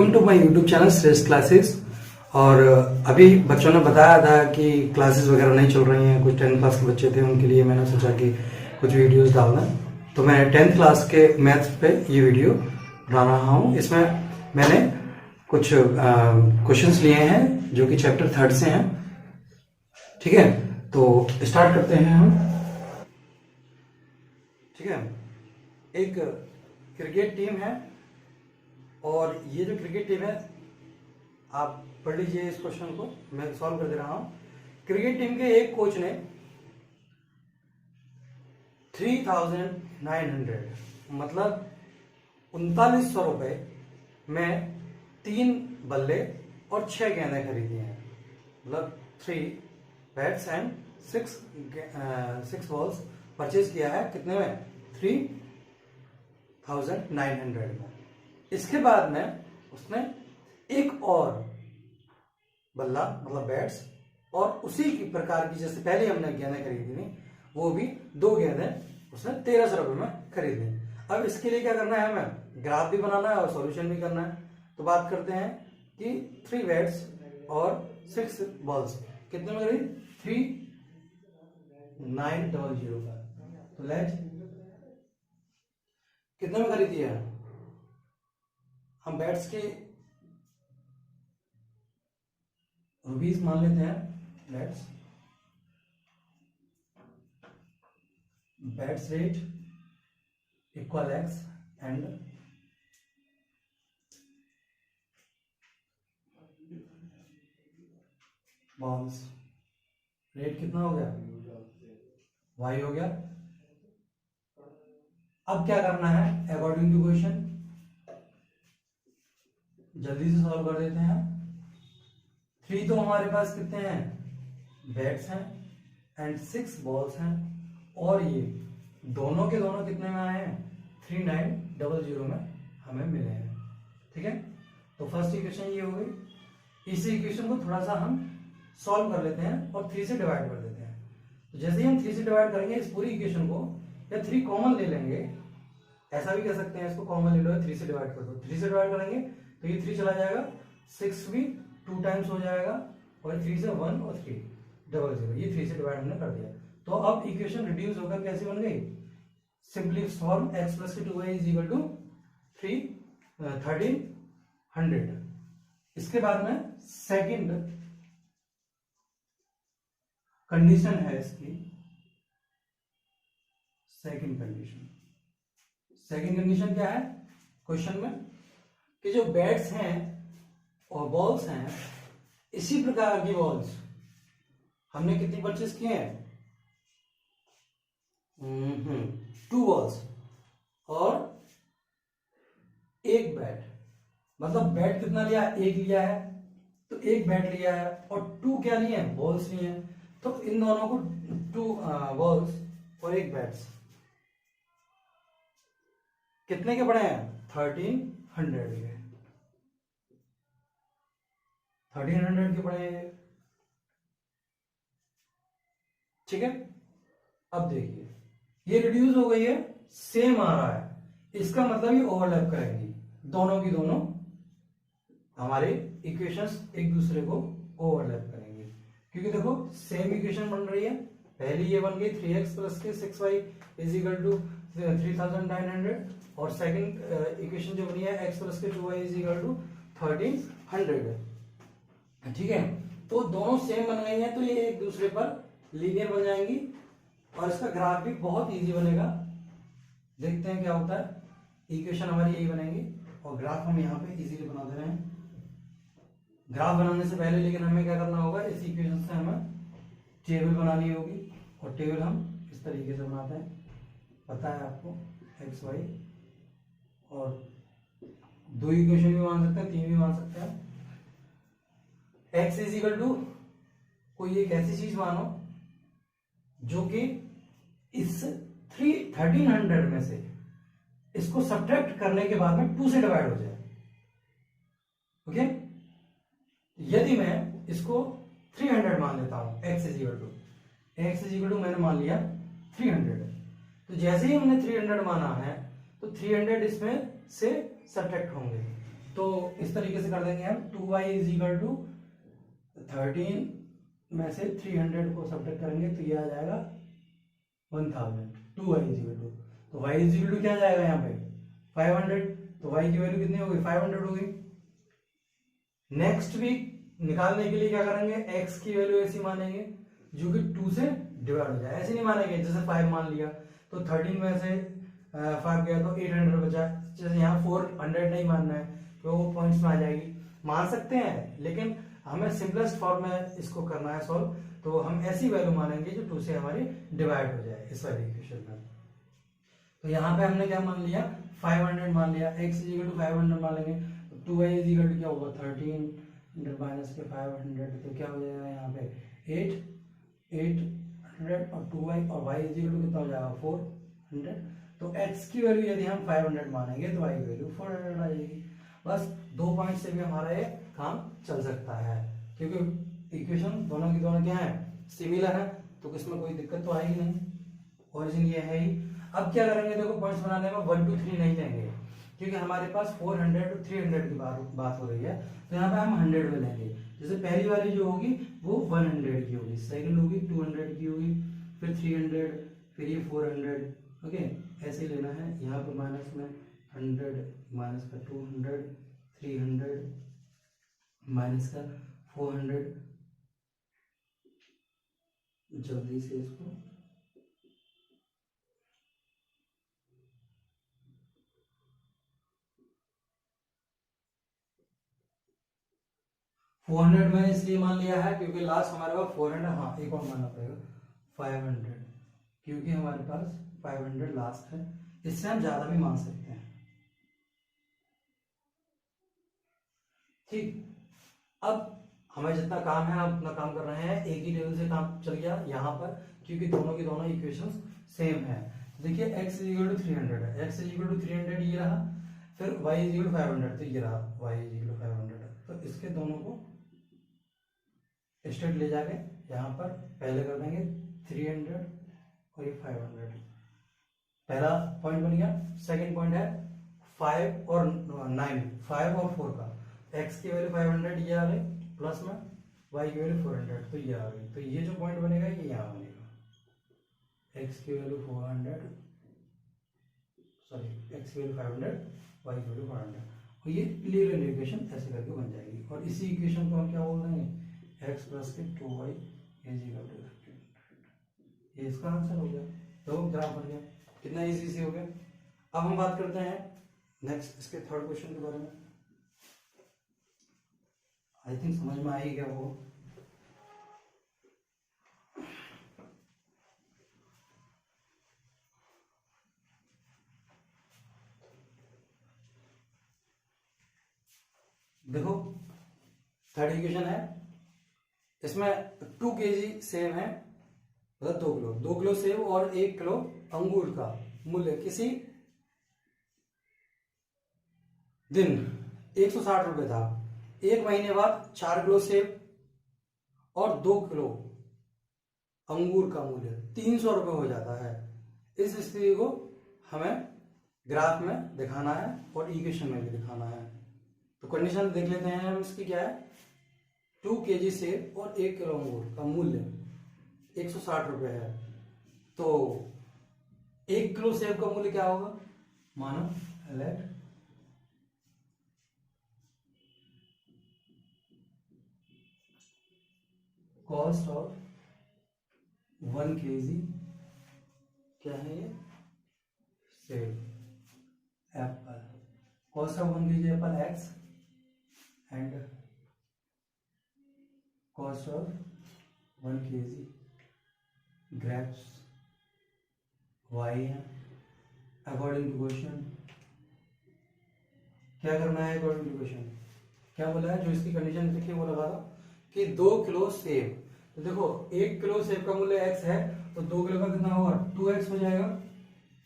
Welcome to my YouTube channel Shreshth classes. और अभी बच्चों ने बताया था कि क्लासेस वगैरह नहीं चल रही हैं, कुछ 10th क्लास के बच्चे थे, उनके लिए मैंने सोचा कि कुछ वीडियोस डालना। तो मैं 10th क्लास के मैथ्स पे ये वीडियो बना रहा हूँ। इसमें मैंने कुछ क्वेश्चंस लिए हैं जो कि चैप्टर 3 से हैं। ठीक है, तो स्टार्ट करते हैं हम। ठीक है, एक क्रिकेट टीम है और ये जो क्रिकेट टीम है, आप पढ़ लीजिए इस क्वेश्चन को, मैं सॉल्व कर दे रहा हूं। क्रिकेट टीम के एक कोच ने 3900 मतलब 3900 रुपए में 3 बल्ले और 6 गेंदें खरीदी हैं। मतलब 3 बैट्स एंड 6 बॉल्स परचेज किया है। कितने में? 3900 में। इसके बाद में उसने एक और बल्ला मतलब बैट्स और उसी की प्रकार की जैसे पहले हमने गेंदें खरीदी थी, वो भी 2 गेंदें उसने 1300 रुपए में खरीदी। अब इसके लिए क्या करना है, हमें ग्राफ भी बनाना है और सॉल्यूशन भी करना है। तो बात करते हैं कि 3 बैट्स और 6 बॉल्स कितने में खरीदी? 3900 का। तो लेट कितने में खरीदी है? हम बैट्स के रुपीस मान लेते हैं। Bats rate equal x and balls rate कितना हो गया? वाई हो गया। अब क्या करना है अकॉर्डिंग टू क्वेश्चन, जल्दी से सॉल्व कर देते हैं। 3 तो हमारे पास कितने हैं? बैट्स हैं एंड 6 बॉल्स हैं और ये दोनों के दोनों कितने में आए हैं? 3900 में हमें मिले हैं। ठीक है, तो फर्स्ट इक्वेशन ये हो गई। इसी इक्वेशन को थोड़ा सा हम सॉल्व कर लेते हैं और 3 से डिवाइड कर देते हैं। तो जैसे ही हम 3 से डिवाइड करेंगे इस पूरी इक्वेशन को, या 3 कॉमन ले लेंगे, ऐसा भी कह सकते हैं, इसको कॉमन ले लो, 3 से डिवाइड कर दो। 3 से डिवाइड करेंगे तो ये 3 चला जाएगा, 6 भी 2 टाइम्स हो जाएगा और 3 से 1 और 3 00। ये 3 से डिवाइड हमने कर दिया। तो अब इक्वेशन रिड्यूस होकर कैसे बन गई? Simply solve x + 2y = 1300। इसके बाद में सेकंड कंडीशन है इसकी। सेकंड कंडीशन क्या है क्वेश्चन में? कि जो बैट्स हैं और बॉल्स हैं, इसी प्रकार की बॉल्स हमने कितनी परचेज किए हैं? 2 बॉल्स और 1 बैट। मतलब बैट कितना लिया? 1 लिया है, तो 1 बैट लिया है और 2 क्या लिए हैं? बॉल्स लिए हैं। तो इन दोनों को 2 बॉल्स और 1 बैट्स कितने के पड़े हैं? 1300 के। 1300 के पड़े हैं। ठीक है, अब देखिए ये रिड्यूस हो गई है, सेम आ रहा है, इसका मतलब ये ओवरलैप करेंगी, दोनों की दोनों हमारे इक्वेशंस एक दूसरे को ओवरलैप करेंगे। क्योंकि देखो सेम इक्वेशन बन रही है। पहली ये बन गई 3x + 6y = 3900 और सेकंड इक्वेशन जो बनी है x + 2y = 1300। ठीक है, तो दोनों सेम बन गई हैं, तो ये एक दूसरे पर लीनियर बन जाएंगी और इसका ग्राफ भी बहुत इजी बनेगा। देखते हैं क्या होता है। इक्वेशन हमारी यही बनेंगी और ग्राफ हम यहाँ पे इजीली बना दे रहे हैं। ग्राफ बनाने से पहले लेकिन हमें क्या करना होगा, इस इक्वेशन से हमें टेबल बनानी होगी और टेबल हम इस तरीके से बनाते हैं, पता है आपको, एक्स वाई, और 2 इक्वेशन भी मान सकते हैं, 3 भी मान सकते हैं। x = कोई एक ऐसी चीज मानो जो कि इस 1300 में से इसको सब्ट्रैक्ट करने के बाद में 2 से डिवाइड हो जाए। ओके, यदि मैं इसको 300 मान लेता हूं, x = मैंने मान लिया 300, तो जैसे ही हमने 300 माना है तो 300 इसमें से सब्ट्रैक्ट होंगे। तो इस तरीके से कर देंगे हम 2y इज इक्वल टू 13 में से 300 को सब्ट्रैक्ट करेंगे तो ये आ जाएगा 1000। 2y इज इक्वल टू, तो y इज इक्वल टू क्या आ जाएगा यहाँ पे 500, तो y की वैल्यू कितनी हो गई 500 हो गई। नेक्स्ट वीक निकालने के लिए क्या करेंगे, x की वैल्यू ऐसी मानेंगे जो कि 2 से डिवाइड हो जाए, ऐसे नहीं मानेंगे जैसे 5 मान लिया तो 13 में से 5 गया तो 800 बचा, जैसे यहाँ 400 नहीं मानना है तो वो पॉइंट्स में आ जाएगी। मान सकते हैं लेकिन हमें सिंपलेस्ट फॉर्म में इसको करना है सॉल्व, तो हम ऐसी वैल्यू मानेंगे जो 2 से हमारी डिवाइड हो जाए इस वाली इक्वेशन में। तो यहाँ पे हमने क्या मान लिया 500 मान लिया, x इज इक्वल टू 500 मान लेंगे तो 2y इज इक्वल टू क्या होगा 13 माइनस के 500, तो क्या हो जाएगा यहाँ पे 800 और 2y और y इज इक्वल टू कितना हो जाएगा 400। तो x की वैल्यू यदि हम 500 मानेंगे तो y की वैल्यू 400 आ जाएगी। बस 2 पॉइंट से भी हमारा ये काम चल सकता है क्योंकि इक्वेशन दोनों की दोनों क्या है सिमिलर है, तो किसमें कोई दिक्कत तो आएगी नहीं, ओरिजिन ये है ही। अब क्या करेंगे, देखो पॉइंट्स बनाने में 1 2 3 नहीं लेंगे क्योंकि हमारे पास 400 और 300 की बात हो रही है, तो यहाँ पे हम 100 में लेंगे। जैसे पहली वाली जो होगी वो 100 की होगी, सेकंड होगी 200 की होगी, फिर 300, फिर ये 400। ओके, ऐसे लेना है। यहाँ पे माइनस में 100 माइनस का 200, 300 माइनस का 400। जल्दी से इसको 400 मैंने इसलिए मान लिया है क्योंकि लास्ट हमारे पास 400, हाँ एक और मानना पड़ेगा 500 क्योंकि हमारे पास 500 लास्ट है, इससे हम ज्यादा भी मान सकते हैं। ठीक, अब हमें जितना काम है हम अपना काम कर रहे हैं, एक ही टेबल से काम चल गया यहाँ पर क्योंकि दोनों की दोनों इक्वेशंस सेम है। देखिए x इज इक्वल टू 300 है, x इज इक्वल टू 300 ये रहा, फिर y इज इक्वल टू 500 तो ये रहा y इज इक्वल टू 500। तो इसके दोनों को स्ट्रेट ले जाके यहाँ पर पहले कर देंगे 300 और ये 500। पहला पॉइंट बन गया। सेकंड पॉइंट है 5 और 9, 5 और 4 का, x की वैल्यू 500 ये आ गई, प्लस में y की वैल्यू 400 तो ये आ गई। तो ये जो पॉइंट बनेगा ये यहाँ बनेगा, x की वैल्यू 400 सॉरी x की वैल्यू 500, y की वैल्यू 400, और ये लिनियर इक्वेशन ऐसे करके बन जाएगी। और इसी इक्वेशन को हम क्या बोल देंगे x प्लस के 2y इज इक्वल टू 15। ये इसका आंसर हो गया, तो ग्राफ बन गया। कितना इजी से हो गया। अब हम बात करते हैं नेक्स्ट इसके थर्ड क्वेश्चन के बारे में। आई थिंक समझ में आई क्या वो। देखो थर्ड इक्वेशन है, इसमें 2 kg सेब है, मतलब 2 किलो सेब और 1 किलो अंगूर का मूल्य किसी दिन 160 रुपए था। एक महीने बाद 4 किलो सेब और 2 किलो अंगूर का मूल्य 300 रुपए हो जाता है। इस स्थिति को हमें ग्राफ में दिखाना है और इक्वेशन में भी दिखाना है। तो कंडीशन देख लेते हैं हम इसकी क्या है। 2 kg सेब और 1 किलो अंगूर का मूल्य 160 रुपए है, तो 1 किलो सेब का मूल्य क्या होगा, मानो लेट कॉस्ट ऑफ 1 kg क्या है ये सेब Apple, cost of 1 kg Apple x and cost of 1 kg grapes y है। अकॉर्डिंग टू क्वेश्चन क्या करना है, अकॉर्डिंग टू क्वेश्चन क्या बोला है, जो इसकी कंडीशन लिखी है वो लगा दो कि 2 किलो सेब। तो देखो 1 किलो सेब का मूल्य x है, तो 2 किलो का कितना होगा 2x हो जाएगा।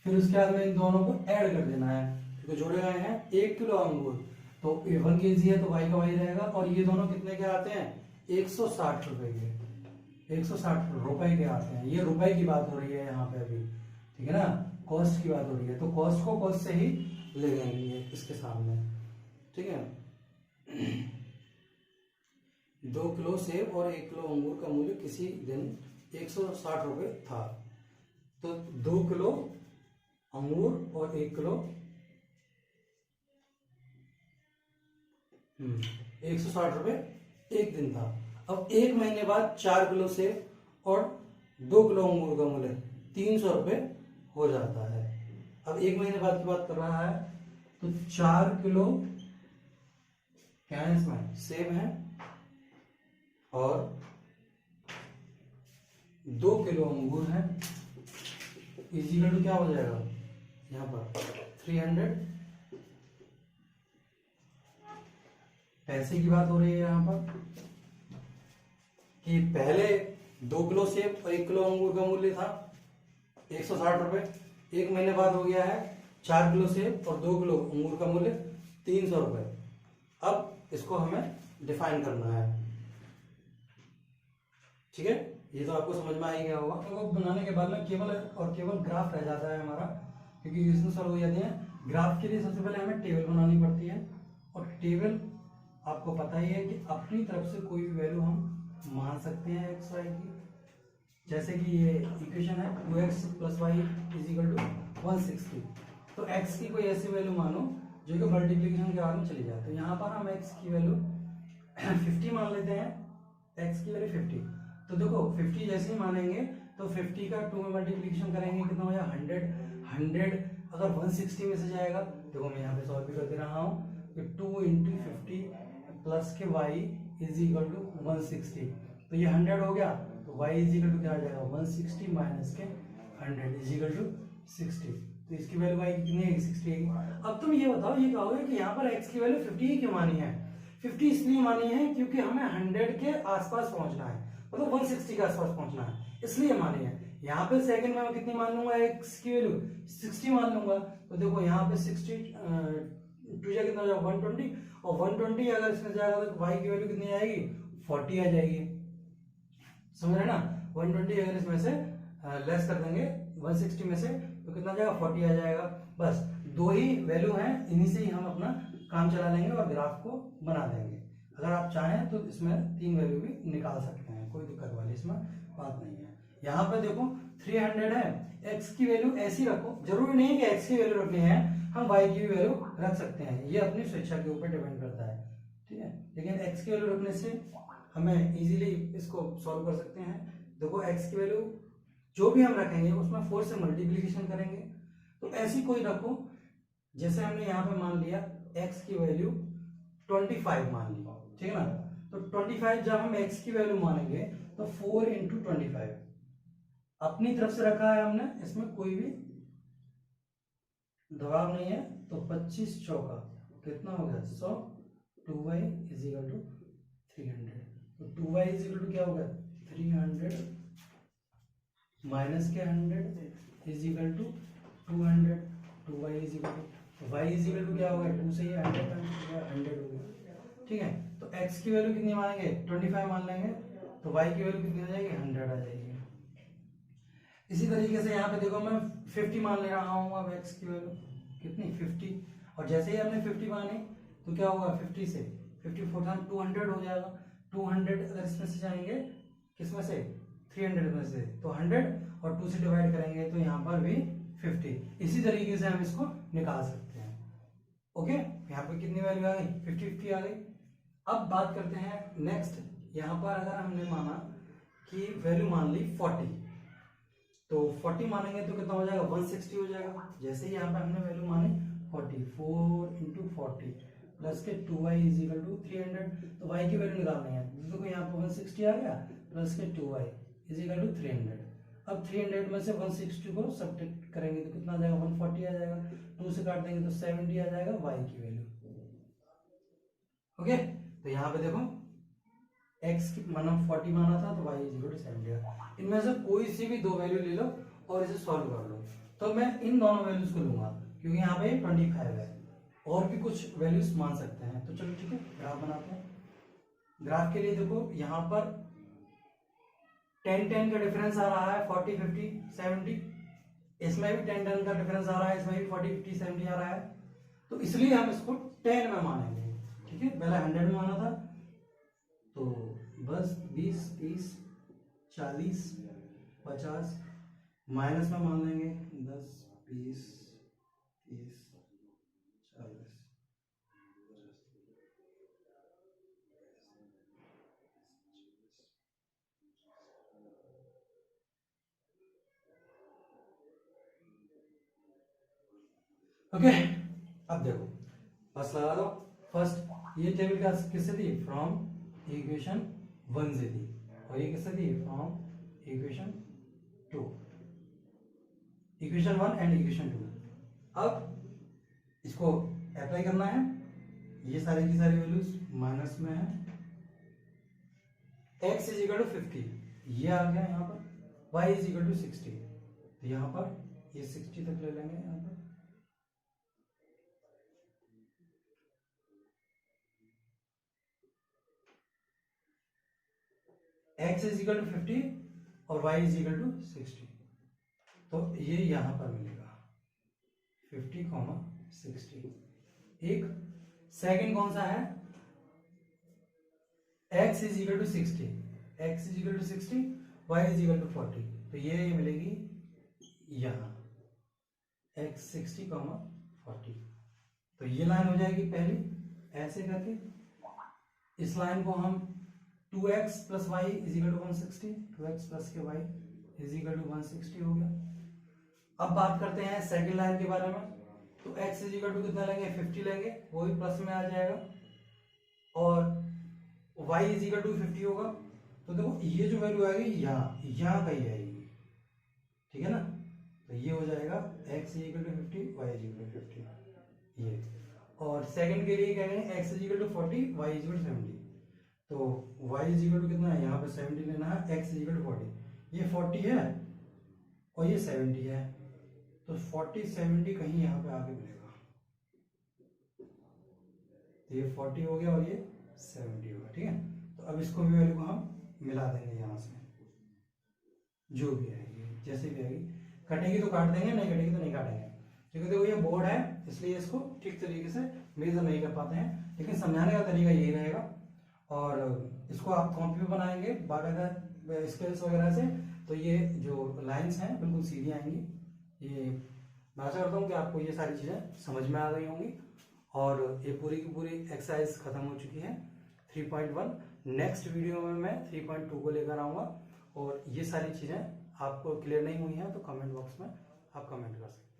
फिर उसके बाद में इन दोनों को ऐड कर देना है, तो जोड़े गए हैं 1 किलो अंगूर, तो 1 kg है तो y का y रहेगा, और ये दोनों कितने के आते हैं 160 रुपए के, 160 रुपए के आते हैं। ये रुपए की बात हो रही है यहाँ पे अभी, ठीक है ना, कॉस्ट की बात हो रही है, तो कॉस्ट को कॉस्ट से ही ले लेंगे इसके सामने, ठीक है। 2 किलो सेब और 1 किलो अंगूर का मूल्य किसी दिन 160 रुपये था। तो 2 किलो अंगूर और 1 किलो 160 रुपये एक दिन था। अब 1 महीने बाद 4 किलो सेब और 2 किलो अंगूर का मूल्य 300 रुपये हो जाता है। अब 1 महीने बाद की बात कर रहा है, तो 4 किलो क्या है इसमें, सेब है और 2 किलो अंगूर है, इजिकल टू क्या हो जाएगा यहाँ पर 300। पैसे की बात हो रही है यहाँ पर कि पहले 2 किलो सेब और 1 किलो अंगूर का मूल्य था 160 रुपये। 1 महीने बाद हो गया है 4 किलो सेब और 2 किलो अंगूर का मूल्य 300 रुपये। अब इसको हमें डिफाइन करना है, ठीक है। ये तो आपको समझ में आ ही गया होगा। तो बनाने के बाद में केवल और केवल ग्राफ रह जाता है हमारा, क्योंकि इसमें सॉल्व हो जाते हैं। ग्राफ के लिए सबसे पहले हमें टेबल बनानी पड़ती है, और टेबल आपको पता ही है कि अपनी तरफ से कोई भी वैल्यू हम मान सकते हैं एक्स वाई की। जैसे कि ये इक्वेशन है 2x + y = 160। तो x की कोई ऐसी वैल्यू मानो जो कि मल्टीप्लिकेशन के बाद में चली जाए। तो यहाँ पर हम x की वैल्यू 50 मान लेते हैं, x की वैल्यू 50। तो देखो 50 जैसे ही मानेंगे तो 50 का 2 में मल्टीप्लिकेशन करेंगे कितना हो जाएगा 100 अगर 160 में से जाएगा। देखो मैं यहाँ पे सॉल्व भी कर दे रहा हूँ कि 2 × 50 प्लस के y = 160। तो ये 100 हो गया, तो y = क्या आ जाएगा 160 माइनस के 100 = 60। तो इसकी वैल्यू y कितनी है 60 है। अब तुम ये बताओ, ये कहोगे कि यहाँ पर x की वैल्यू 50 ही क्यों मानी है। 50 इसलिए मानी है क्योंकि हमें 100 के आसपास पहुंचना है, मतलब 160 के आसपास पहुंचना है, इसलिए मानी है। यहाँ पे सेकंड में मैं कितनी मान लूंगा x की वैल्यू 60 मान लूंगा। तो देखो यहाँ पे 60 टू जा कितना हो जाएगा 120, और 120 अगर इसमें जाएगा तो y की वैल्यू कितनी आएगी 40 आ जाएगी। समझ रहे ना, 120 अगर इसमें से लेस कर देंगे 160 में से तो कितना जाएगा 40 आ जाएगा। बस दो ही वैल्यू हैं, इन्हीं से ही हम अपना काम चला लेंगे और ग्राफ को बना देंगे। अगर आप चाहें तो इसमें 3 वैल्यू भी निकाल सकते हैं, कोई दिक्कत वाली इसमें बात नहीं है। यहाँ पे देखो 300 है, x की वैल्यू ऐसी रखो, जरूरी नहीं है कि x की वैल्यू रखनी है, हम y की भी वैल्यू रख सकते हैं, ये अपनी स्वेच्छा के ऊपर डिपेंड करता है, ठीक है। लेकिन x की वैल्यू रखने से हमें इजीली इसको सॉल्व कर सकते हैं। देखो x की वैल्यू जो भी हम रखेंगे उसमें 4 से मल्टीप्लिकेशन करेंगे। तो ऐसी कोई रखो, जैसे हमने यहाँ पे मान लिया x की वैल्यू 25 मान ली, ठीक है ना। तो 25 जब हम x की वैल्यू मानेंगे तो 4 × 25 अपनी तरफ से रखा है हमने, इसमें कोई भी दबाव नहीं है। तो 25 चौका कितना हो गया 100, 2y = 300। तो 2y = क्या होगा 300 माइनस के 100 = 200। 2y = क्या होगा 2 से ये 100 हो गया, ठीक है। तो x की वैल्यू कितनी मानेंगे 25 मान लेंगे, तो y की वैल्यू कितनी आ जाएगी 100 आ जाएगी। इसी तरीके से यहाँ पे देखो मैं 50 मान ले रहा हूँ, अब x की वैल्यू कितनी 50, और जैसे ही हमने 50 मानी तो क्या होगा 50 से 54 200 हो जाएगा। 200 अगर इसमें से जाएंगे किसमें से 300 में से, तो 100 और 2 से डिवाइड करेंगे तो यहाँ पर भी 50। इसी तरीके से हम इसको निकाल सकते हैं। ओके, यहाँ पर कितनी वैल्यू आ गई 50 आ गई। अब बात करते हैं नेक्स्ट, यहाँ पर अगर हमने माना कि वैल्यू मान ली 40, तो 40 मानेंगे तो कितना हो जाएगा 160 हो जाएगा। जैसे ही यहाँ पे हमने वैल्यू मानी 40, 4 × 40 प्लस के 2y = 300, तो y की वैल्यू निकालनी है। देखो यहाँ पे 160 आ गया प्लस के 2y = 300। अब 300 में से 160 को सब्ट्रैक्ट करेंगे तो कितना आ जाएगा 140 आ जाएगा, 2 से काट देंगे तो 70 आ जाएगा y की वैल्यू। ओके, तो यहाँ पे देखो x की माना 40 माना था तो y = 70। इनमें से कोई सी भी दो वैल्यू ले लो और इसे सॉल्व कर लो। तो मैं इन दोनों वैल्यूज को लूंगा क्योंकि यहाँ पे 25 है, और भी कुछ वैल्यूज मान सकते हैं। तो चलो ठीक है, ग्राफ बनाते हैं। ग्राफ के लिए देखो यहाँ पर 10-10 का डिफरेंस आ रहा है, 40, 50, 70। इसमें भी 10-10 का डिफरेंस आ रहा है, इसमें भी 40, 50, 70 आ रहा है। तो इसलिए हम इसको 10 में मानेंगे, ठीक है, पहले 100 में आना था, तो बस 20, 30, 40, 50 माइनस में मान लेंगे 10, 20, 30, 40। ओके, अब देखो बस लगा दो। फर्स्ट ये टेबल का किससे थी, फ्रॉम इक्वेशन 1 से थी, और ये किससे थी, from equation 2, equation 1 and equation 2। अब इसको अप्लाई करना है, ये सारी की सारी वैल्यूज माइनस में है, x इज इक्वल टू 50 ये आ गया यहाँ पर, y इज इक्वल टू 60, तो यहाँ पर ये 60 तक ले लेंगे यहाँ पर, x इज इक्वल टू 50 और y इज इक्वल टू 60, तो ये यहां पर मिलेगा 50, 60। एक सेकंड कौन सा है, x is equal to 60, x is equal to 60, y is equal to 40, तो ये मिलेगी यहां x 60, 40, तो ये लाइन हो जाएगी पहली ऐसे करके। इस लाइन को हम 2x plus y is equal to 160, 2x plus के वाई इज इक्वल टू 160 हो गया। अब बात करते हैं सेकंड लाइन के बारे में, तो x इज इक्वल टू कितना लेंगे, 50 लेंगे, वो भी प्लस में आ जाएगा, और y इज इक्वल टू 50 होगा, तो देखो ये जो वैल्यू आएगी यहाँ कहीं आएगी, ठीक है ना, तो ये हो जाएगा x is equal to 50, y is equal to 50 ये। और सेकंड के लिए क्या करेंगे, x is equal to 40, y is equal to 70, तो y इज इक्वल टू कितना है, यहाँ पे 70 लेना है, x इज इक्वल टू 40, ये 40 है और ये 70 है, तो 40 70 कहीं यहाँ पे आके मिलेगा, तो ये 40 हो गया और ये 70 होगा, ठीक है। तो अब इसको भी वैल्यू को हम मिला देंगे यहाँ से, जो भी आएगी जैसे भी आएगी, कटेगी तो काट देंगे, नहीं कटेगी तो नहीं काटेंगे, क्योंकि देखो ये बोर्ड है इसलिए इसको ठीक तरीके से मेजर नहीं कर पाते हैं, लेकिन समझाने का तरीका यही रहेगा, और इसको आप कॉपी पे बनाएंगे बाकायदा स्केल्स वगैरह से, तो ये जो लाइंस हैं बिल्कुल सीधी आएंगी। ये मैं आशा करता हूँ कि आपको ये सारी चीज़ें समझ में आ गई होंगी, और ये पूरी की पूरी एक्सरसाइज खत्म हो चुकी है 3.1। नेक्स्ट वीडियो में मैं 3.2 को लेकर आऊँगा, और ये सारी चीज़ें आपको क्लियर नहीं हुई हैं तो कमेंट बॉक्स में आप कमेंट कर सकते हैं।